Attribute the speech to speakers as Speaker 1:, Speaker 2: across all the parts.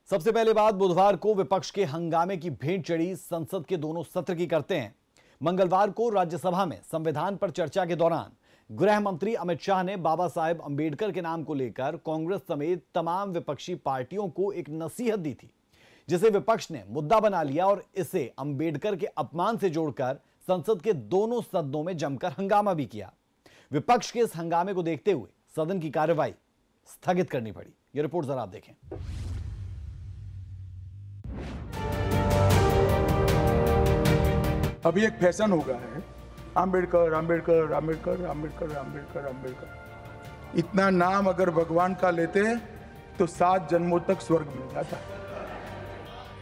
Speaker 1: सबसे पहले बात बुधवार को विपक्ष के हंगामे की भेंट चढ़ी संसद के दोनों सत्र की करते हैं। मंगलवार को राज्यसभा में संविधान पर चर्चा के दौरान गृह मंत्री अमित शाह ने बाबा साहेब अंबेडकर के नाम को लेकर कांग्रेस समेत तमाम विपक्षी पार्टियों को एक नसीहत दी थी, जिसे विपक्ष ने मुद्दा बना लिया और इसे अंबेडकर के अपमान से जोड़कर संसद के दोनों सदनों में जमकर हंगामा भी किया। विपक्ष के इस हंगामे को देखते हुए सदन की कार्यवाही स्थगित करनी पड़ी। यह रिपोर्ट जरा आप देखें।
Speaker 2: अभी एक फैशन हो गया है, अंबेडकर अंबेडकर अंबेडकर अंबेडकर अंबेडकर अंबेडकर। इतना नाम अगर भगवान का लेते तो 7 जन्मों तक स्वर्ग मिल जाता।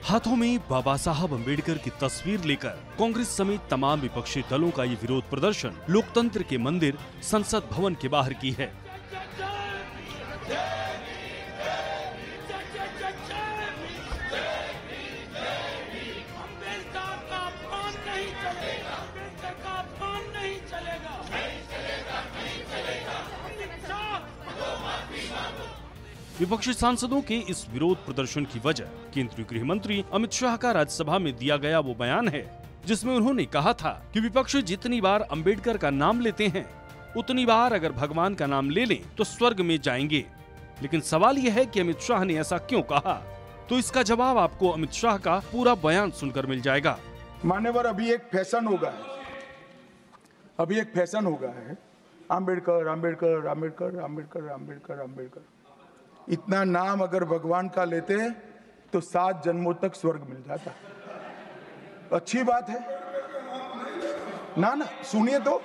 Speaker 3: हाथों में बाबा साहब अंबेडकर की तस्वीर लेकर कांग्रेस समेत तमाम विपक्षी दलों का ये विरोध प्रदर्शन लोकतंत्र के मंदिर संसद भवन के बाहर की है। विपक्षी सांसदों के इस विरोध प्रदर्शन की वजह केंद्रीय गृह मंत्री अमित शाह का राज्यसभा में दिया गया वो बयान है, जिसमें उन्होंने कहा था कि विपक्ष जितनी बार अंबेडकर का नाम लेते हैं उतनी बार अगर भगवान का नाम ले लें तो स्वर्ग में जाएंगे। लेकिन सवाल यह है कि अमित शाह ने ऐसा क्यों कहा, तो इसका जवाब आपको अमित शाह का पूरा बयान सुनकर मिल जाएगा।
Speaker 2: मान्यवर, अभी एक फैशन हो गया है, अंबेडकर अंबेडकर अंबेडकर अंबेडकर अंबेडकर अंबेडकर। इतना नाम अगर भगवान का लेते तो 7 जन्मों तक स्वर्ग मिल जाता। अच्छी बात है ना? सुनिए तो,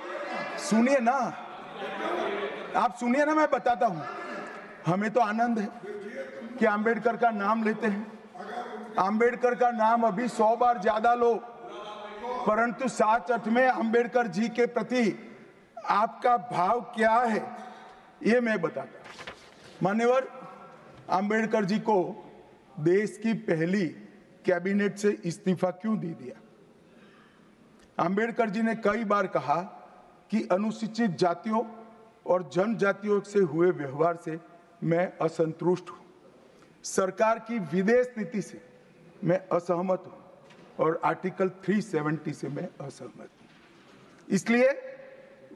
Speaker 2: सुनिए ना, आप सुनिए ना, मैं बताता हूं। हमें तो आनंद है कि अंबेडकर का नाम लेते हैं। अंबेडकर का नाम अभी 100 बार ज्यादा लो, परंतु साच अर्थ में अंबेडकर जी के प्रति आपका भाव क्या है ये मैं बताता। मान्यवर, अंबेडकर जी को देश की पहली कैबिनेट से इस्तीफा क्यों दे दिया? अंबेडकर जी ने कई बार कहा कि अनुसूचित जातियों और जनजातियों से हुए व्यवहार से मैं असंतुष्ट हूं, सरकार की विदेश नीति से मैं असहमत हूं और आर्टिकल 370 से मैं असहमत हूं। इसलिए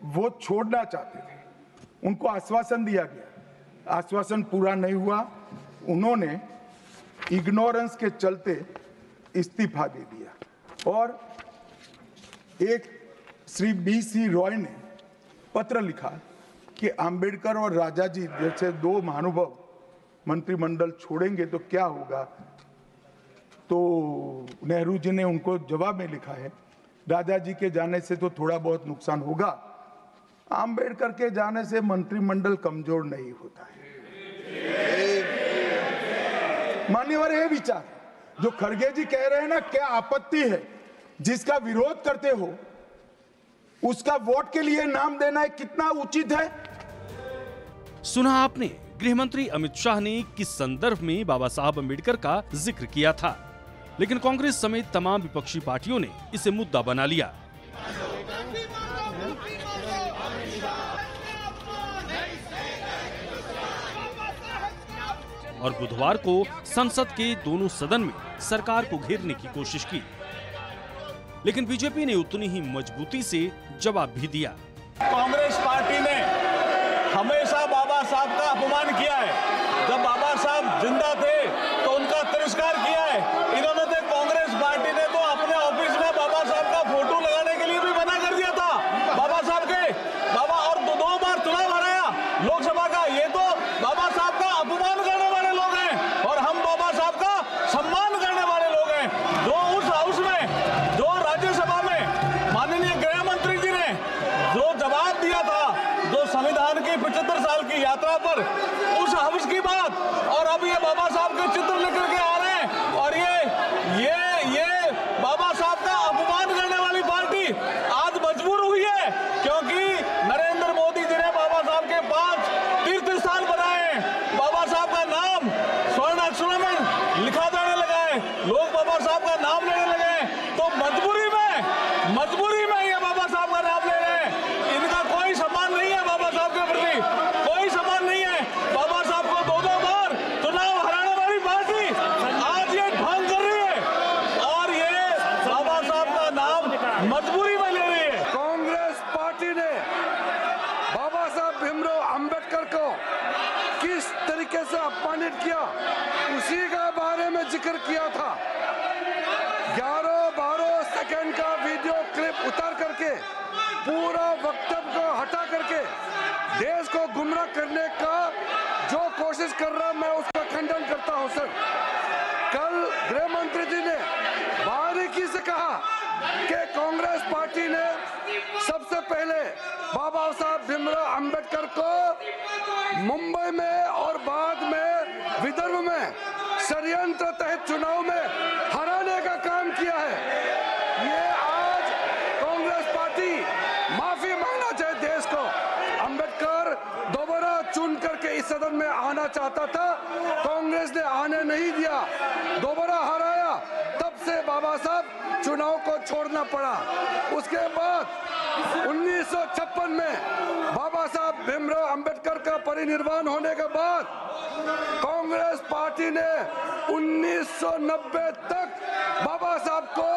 Speaker 2: वो छोड़ना चाहते थे। उनको आश्वासन दिया गया, आश्वासन पूरा नहीं हुआ। उन्होंने इग्नोरेंस के चलते इस्तीफा दे दिया और एक श्री BC रॉय ने पत्र लिखा कि अंबेडकर और राजा जी जैसे 2 महानुभाव मंत्रिमंडल छोड़ेंगे तो क्या होगा। तो नेहरू जी ने उनको जवाब में लिखा है, राजा जी के जाने से तो थोड़ा बहुत नुकसान होगा, अंबेडकर के जाने से मंत्रिमंडल कमजोर नहीं होता है। मान्यवर, ये विचार जो खड़गे जी कह रहे हैं ना, क्या आपत्ति है? जिसका विरोध करते हो उसका वोट के लिए नाम देना कितना उचित है?
Speaker 3: सुना आपने, गृह मंत्री अमित शाह ने किस संदर्भ में बाबा साहब अंबेडकर का जिक्र किया था, लेकिन कांग्रेस समेत तमाम विपक्षी पार्टियों ने इसे मुद्दा बना लिया। और बुधवार को संसद के दोनों सदन में सरकार को घेरने की कोशिश की, लेकिन बीजेपी ने उतनी ही मजबूती से जवाब भी दिया।
Speaker 4: कांग्रेस पार्टी ने हमेशा बाबा साहब का अपमान किया है। जब बाबा साहब जिंदा थे तो उनका तिरस्कार किया है। इन्होंने तो कांग्रेस पार्टी ने तो अपने ऑफिस में बाबा साहब का फोटो लगाने के लिए भी मना कर दिया था। बाबा साहब के बाबा और 2 बार चुनाव हराया लोकसभा का। ये तो बाबा साहब का अपमान करने वाले लोग हैं और हम बाबा साहब का सम्मान करने वाले लोग हैं। जो उस हाउस में, जो राज्यसभा में माननीय गृह मंत्री जी ने जो जवाब दिया था, जो संविधान की 75 साल की यात्रा पर, उस हाउस की बात, और अब ये बाबा साहब के चित्र लेकर के आ रहे हैं और ये बाबा साहब का अपमान करने वाली पार्टी आज मजबूर हुई है, क्योंकि नरेंद्र मोदी जी ने बाबा साहब के 5 तीर्थ स्थान बनाए हैं। बाबा साहब का नाम स्वर्ण अक्षरों में लिखा जाने लगा है, लोग बाबा साहब का नाम लेने लगे हैं। तो मजबूरी में ये बाबा साहब का नाम ले रहे हैं। इनका कोई सम्मान नहीं है, बाबा साहब के प्रति कोई सम्मान नहीं है। बाबा साहब को 2 बार चुनाव हराने वाली पार्टी
Speaker 5: जिक्र किया था। 11-12 सेकंड का वीडियो क्लिप उतार करके पूरा वक्तव्य को हटा करके देश को गुमराह करने का जो कोशिश कर रहा, मैं उसका खंडन करता हूं सर। कल गृह मंत्री जी ने बारीकी से कहा कि कांग्रेस पार्टी ने सबसे पहले बाबा साहब भीमराव अंबेडकर को मुंबई में और बाद में विदर्भ में षड्यंत्र तहत चुनाव में हराने का काम किया है। ये आज कांग्रेस पार्टी माफी मांगना चाहे देश को। अंबेडकर दोबारा चुन करके इस सदन में आना चाहता था, कांग्रेस ने आने नहीं दिया, दोबारा हराया, तब से बाबा साहब चुनाव को छोड़ना पड़ा। उसके बाद 1956 में बाबा साहब भीमराव अंबेडकर का परिनिर्वाण होने के बाद कांग्रेस पार्टी ने 1990 तक बाबा साहब को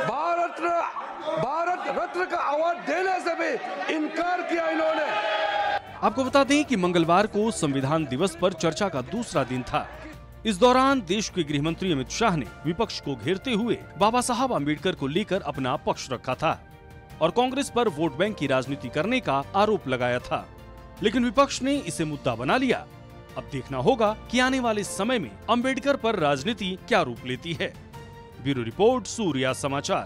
Speaker 5: भारत रत्न का अवार्ड देने से भी इनकार किया इन्होंने।
Speaker 3: आपको बता दें कि मंगलवार को संविधान दिवस पर चर्चा का दूसरा दिन था। इस दौरान देश के गृह मंत्री अमित शाह ने विपक्ष को घेरते हुए बाबा साहब अम्बेडकर को लेकर अपना पक्ष रखा था और कांग्रेस पर वोट बैंक की राजनीति करने का आरोप लगाया था, लेकिन विपक्ष ने इसे मुद्दा बना लिया। अब देखना होगा कि आने वाले समय में अम्बेडकर पर राजनीति क्या रूप लेती है। ब्यूरो रिपोर्ट, सूर्या समाचार।